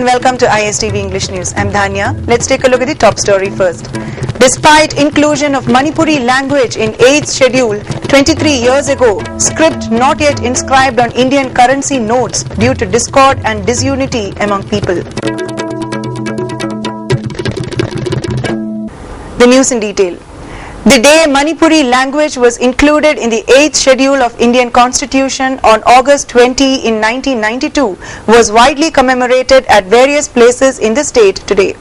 and welcome to ISTV English News. I'm Dhanya. Let's take a look at the top story first. Despite inclusion of Manipuri language in 8th schedule 23 years ago, script not yet inscribed on Indian currency notes due to discord and disunity among people. The news in detail. The day Manipuri language was included in the 8th schedule of Indian Constitution on August 20 in 1992 was widely commemorated at various places in the state today.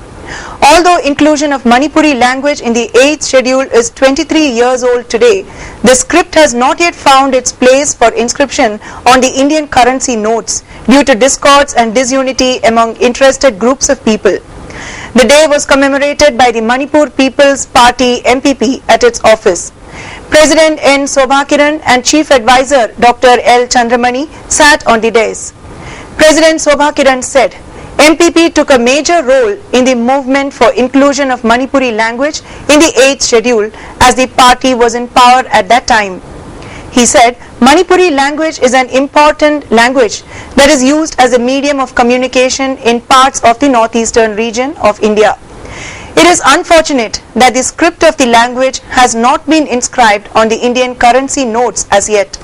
Although inclusion of Manipuri language in the 8th schedule is 23 years old today, the script has not yet found its place for inscription on the Indian currency notes due to discords and disunity among interested groups of people. The day was commemorated by the Manipur People's Party MPP at its office. President N. Sobhakiran and Chief Advisor Dr. L. Chandramani sat on the dais. President Sobhakiran said, MPP took a major role in the movement for inclusion of Manipuri language in the 8th schedule as the party was in power at that time. He said, Manipuri language is an important language that is used as a medium of communication in parts of the northeastern region of India. It is unfortunate that the script of the language has not been inscribed on the Indian currency notes as yet.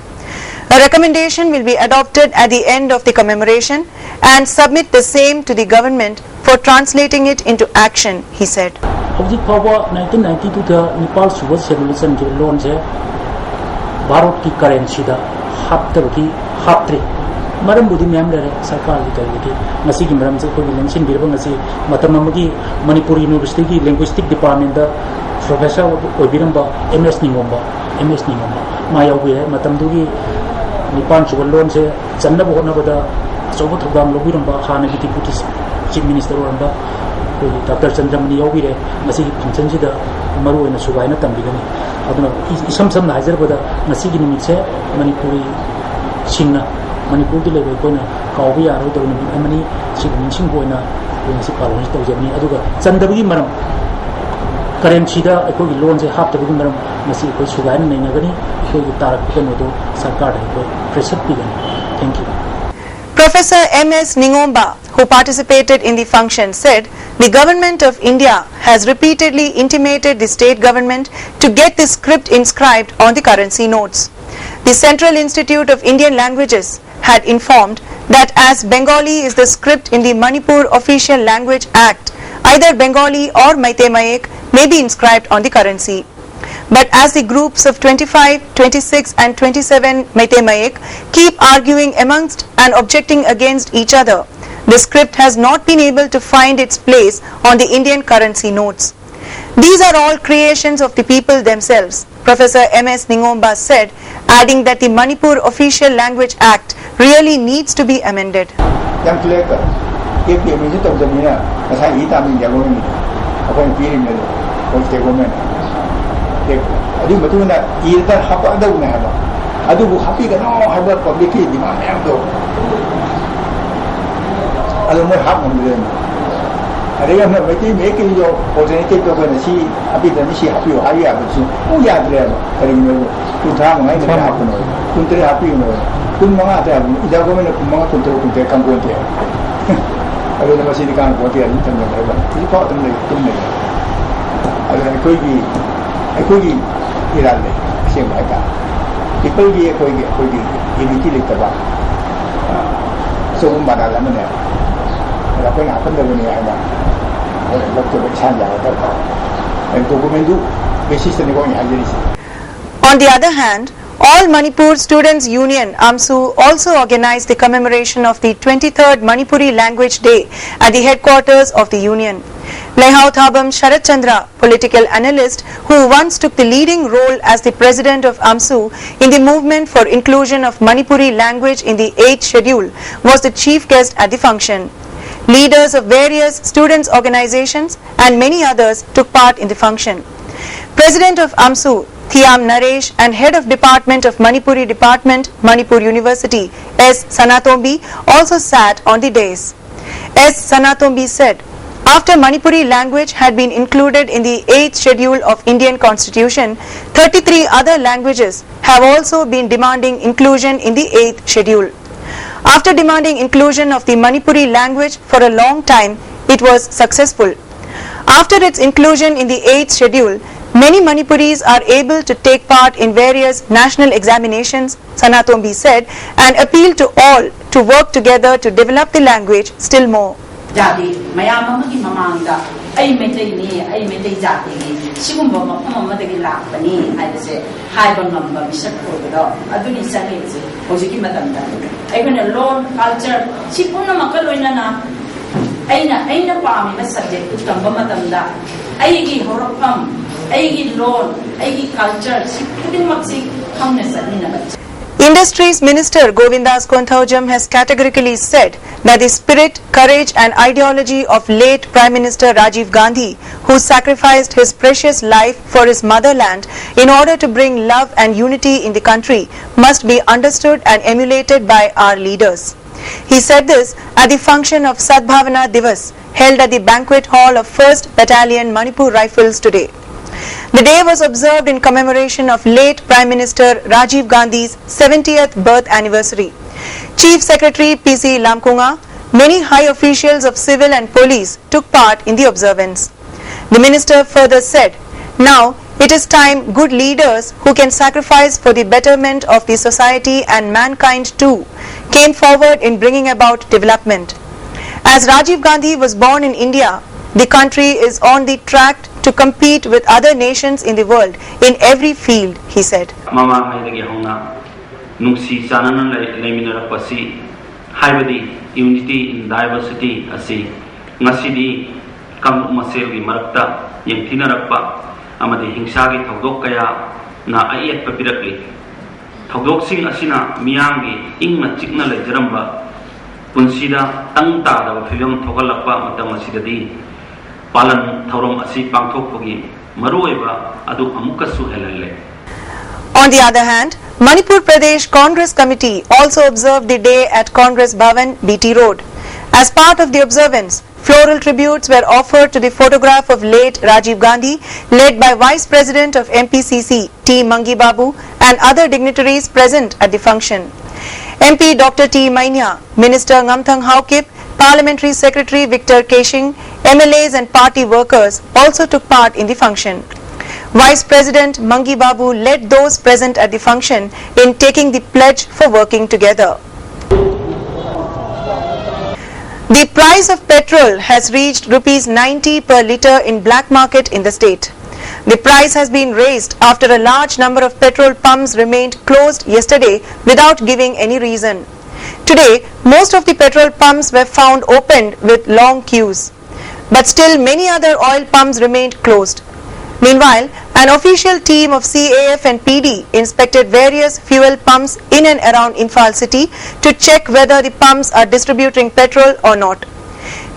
A recommendation will be adopted at the end of the commemoration and submit the same to the government for translating it into action, he said. Bharat की currency दा हाप्तबकी हाप्त्रे मरम बुदि ma'am रे सरकार की करेगी मसी की मरम से कोई मेंशन बिरबंग से मतममगी मणिपुर यूनिवर्सिटी की लिंग्विस्टिक डिपार्टमेंट दा प्रोफेसर ओबिरंबा एमएस निंगोंबा मायावगे मतमदुगी निपान चुगलोन से जन्नब होनबदा सोबो थोगाम लोबिरंबा हाना की डिप्टी चीफ मिनिस्टर ओरंबा कोई डॉक्टर चंद्रमणि योबिरे मसी की फंक्शन सिदा मरु ओइना सुबाइना तंबिगनी अदुना इसम सम हाजरबदा मसी की निमित से मणिपुरी सिंगना मणिपुर की लेबे कोइना कावबि यारो दो निमित अमनी सिग मिनसिंग बोइना कोइना पालन तौजबनी अदुगा चंदबगी मरम करेंसी दा अखोगी लोन से हाप्तबगी मरम मसी कोइ सुबाइना नैनगनी अखोगी तारक कनोदो सरकार दे कोइ प्रेसर पिगनी thank you Professor M.S. Ningomba, who participated in the function, said the government of India has repeatedly intimated the state government to get the script inscribed on the currency notes. The Central Institute of Indian Languages had informed that as Bengali is the script in the Manipur Official Language Act, either Bengali or Maitemayak may be inscribed on the currency. But as the groups of 25, 26 and 27 Maitemayak keep arguing amongst and objecting against each other, the script has not been able to find its place on the Indian currency notes. These are all creations of the people themselves, Professor M.S. Ningomba said, adding that the Manipur Official Language Act really needs to be amended. अदु मतुना इरदा हापा दउना हबा अदुबु happy गनो हबा publicly demand याम दो अदु म हाप हमले अरे हम मेकी मेकी जो ऑल्टरनेटिव तो बने सी अभी दनी सी हापी हो हाई आबु सु उ याद रे करी नो तु था मंगाई ने हाप नो तुम तेरे हापी नो तुम मंगा ते इदा को में मंगा तुम तो तुम ते काम कोते अरे न मसी काम कोते अन तन ने बा ती को तुम ने अरे कोई भी अखोगी इराले से भागा people की अखोगी यूनिटी लेते बा सोम बना ला मनेเราไปหาคนเดียวนี่ไงนะเราจะไปช่างอย่างไรก็เป็นตัวกูไม่รู้เบสิสนี่ก็อย่างนี้ On the other hand, All Manipur Students Union AMSU also organized the commemoration of the 23rd Manipuri Language Day at the headquarters of the union. Lehau Thabam Sharat Chandra, political analyst who once took the leading role as the president of AMSU in the movement for inclusion of Manipuri language in the 8th schedule, was the chief guest at the function. Leaders of various students' organizations and many others took part in the function. President of AMSU, Thiam Naresh, and Head of Department of Manipuri Department, Manipur University, S. Sanatombi, also sat on the dais. S. Sanatombi said, after Manipuri language had been included in the 8th schedule of Indian Constitution, 33 other languages have also been demanding inclusion in the 8th schedule. After demanding inclusion of the Manipuri language for a long time, it was successful. After its inclusion in the 8th schedule, many Manipuris are able to take part in various national examinations, Sanatombi said, and appealed to all to work together to develop the language still more. Jadi, mayama magi mamangda, ay metay ni, ay metay jati ni, sigumba mapamama dagi lakpani, ay kasi haibang ngamba bisag ko do, ado ni sa nilsi, ojiki matanda. Ay kuna law, culture, sipuna makaloy na ay na paami na subject utang ba matanda, ay gi horapam, ay gi law, ay gi culture, siputin magsig hamna sa ninabat. Industries Minister Govindas Konthaujam has categorically said that the spirit, courage and ideology of late Prime Minister Rajiv Gandhi, who sacrificed his precious life for his motherland in order to bring love and unity in the country, must be understood and emulated by our leaders. He said this at the function of Sadbhavana Divas held at the banquet hall of 1st Battalion Manipur Rifles today. The day was observed in commemoration of late Prime Minister Rajiv Gandhi's 70th birth anniversary. Chief Secretary P.C. Lamkunga, many high officials of civil and police took part in the observance. The minister further said, "Now it is time good leaders who can sacrifice for the betterment of the society and mankind too came forward in bringing about development. As Rajiv Gandhi was born in India, the country is on the track to compete with other nations in the world in every field," he said. Mama haidagi hona nungsi chanana leminara pasi haibadi unity in diversity asi ngasidi kam masel gi marakta yengthinarakpa amadi hingsa gi thodok kaya na ayat papirakli thodok sing asina miyamgi ingna chikna lejaramba punsida tangta da film thogalakpa matam asidadi palan thorom asi pangthokpagi maruiba adu amukasu helalle. On the other hand, Manipur Pradesh Congress Committee also observed the day at Congress Bhavan, BT Road. As part of the observance, floral tributes were offered to the photograph of late Rajiv Gandhi, led by Vice President of MPCC T. Mangi Babu and other dignitaries present at the function. MP Dr. T. Mainya, Minister Ngamthang Haukip, Parliamentary Secretary Victor Keshing, MLAs and party workers also took part in the function. Vice President Mangi Babu led those present at the function in taking the pledge for working together. The price of petrol has reached Rs 90 per litre in black market in the state. The price has been raised after a large number of petrol pumps remained closed yesterday without giving any reason. Today, most of the petrol pumps were found opened with long queues. But still many other oil pumps remained closed. Meanwhile, an official team of CAF and PD inspected various fuel pumps in and around Imphal city to check whether the pumps are distributing petrol or not.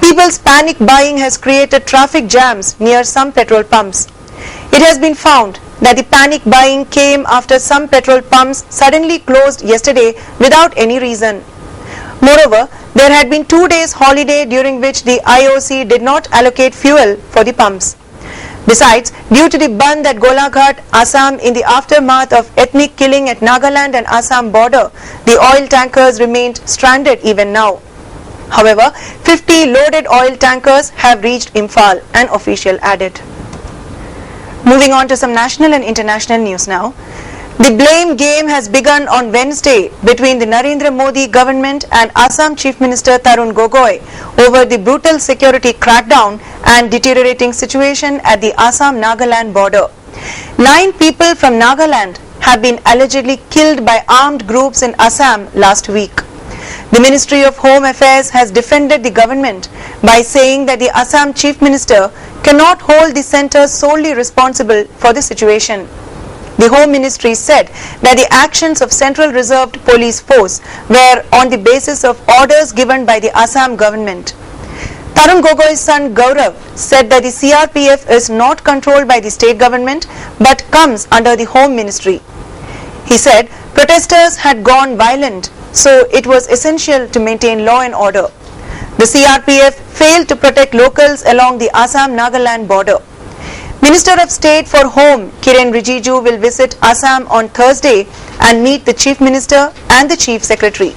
People's panic buying has created traffic jams near some petrol pumps. It has been found that the panic buying came after some petrol pumps suddenly closed yesterday without any reason. Moreover, there had been 2 days holiday during which the IOC did not allocate fuel for the pumps. Besides, due to the Bandh at Golaghat, Assam in the aftermath of ethnic killing at Nagaland and Assam border, the oil tankers remained stranded even now. However, 50 loaded oil tankers have reached Imphal, an official added. Moving on to some national and international news now. The blame game has begun on Wednesday between the Narendra Modi government and Assam Chief Minister Tarun Gogoi over the brutal security crackdown and deteriorating situation at the Assam-Nagaland border. 9 people from Nagaland have been allegedly killed by armed groups in Assam last week. The Ministry of Home Affairs has defended the government by saying that the Assam Chief Minister cannot hold the centre solely responsible for the situation. The Home Ministry said that the actions of Central Reserved Police Force were on the basis of orders given by the Assam government. Tarun Gogoi's son Gaurav said that the CRPF is not controlled by the state government but comes under the Home Ministry. He said protesters had gone violent, so it was essential to maintain law and order. The CRPF failed to protect locals along the Assam-Nagaland border. Minister of State for Home Kiren Rijiju will visit Assam on Thursday and meet the Chief Minister and the Chief Secretary.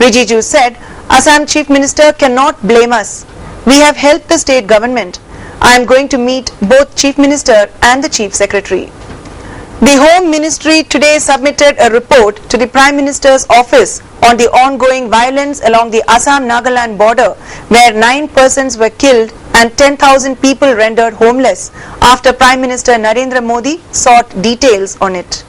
Rijiju said, Assam Chief Minister cannot blame us. We have helped the state government. I am going to meet both Chief Minister and the Chief Secretary. The Home Ministry today submitted a report to the Prime Minister's office on the ongoing violence along the Assam-Nagaland border, where 9 persons were killed and 10,000 people rendered homeless after Prime Minister Narendra Modi sought details on it.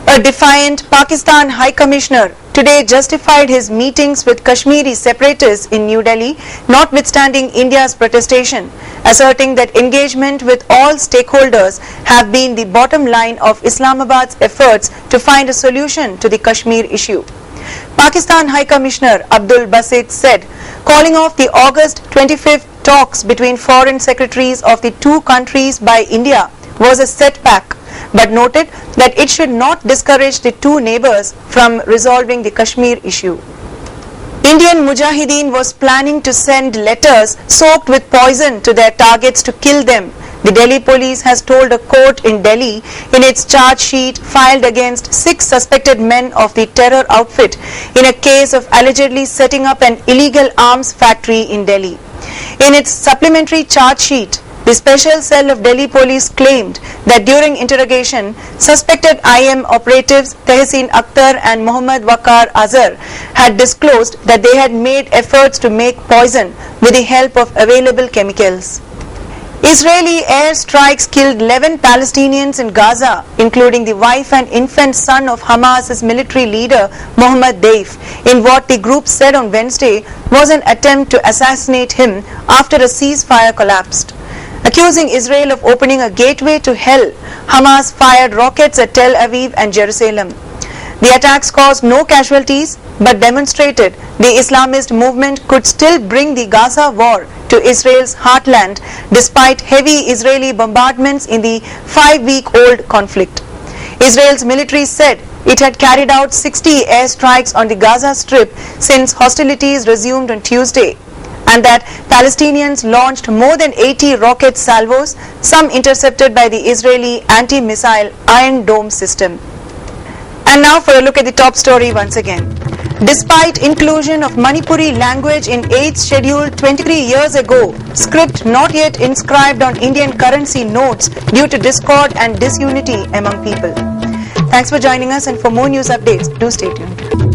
A defiant Pakistan High Commissioner today justified his meetings with Kashmiri separatists in New Delhi, notwithstanding India's protestation, asserting that engagement with all stakeholders have been the bottom line of Islamabad's efforts to find a solution to the Kashmir issue. Pakistan High Commissioner Abdul Basit said, calling off the August 25th talks between foreign secretaries of the two countries by India was a setback, but noted that it should not discourage the two neighbors from resolving the Kashmir issue. Indian Mujahideen was planning to send letters soaked with poison to their targets to kill them. The Delhi police has told a court in Delhi in its charge sheet filed against 6 suspected men of the terror outfit in a case of allegedly setting up an illegal arms factory in Delhi. In its supplementary charge sheet, the special cell of Delhi police claimed that during interrogation, suspected IM operatives Tehseen Akhtar and Muhammad Waqar Azhar had disclosed that they had made efforts to make poison with the help of available chemicals. Israeli air strikes killed 11 Palestinians in Gaza, including the wife and infant son of Hamas's military leader Mohammed Deif, in what the group said on Wednesday was an attempt to assassinate him after a ceasefire collapsed. Accusing Israel of opening a gateway to hell, Hamas fired rockets at Tel Aviv and Jerusalem. The attacks caused no casualties but demonstrated the Islamist movement could still bring the Gaza war to Israel's heartland despite heavy Israeli bombardments in the 5-week-old conflict. Israel's military said it had carried out 60 airstrikes on the Gaza Strip since hostilities resumed on Tuesday, and that Palestinians launched more than 80 rocket salvos, some intercepted by the Israeli anti-missile Iron Dome system. And now for a look at the top story once again. Despite inclusion of Manipuri language in 8th schedule 23 years ago, script not yet inscribed on Indian currency notes due to discord and disunity among people. Thanks for joining us, and for more news updates, do stay tuned.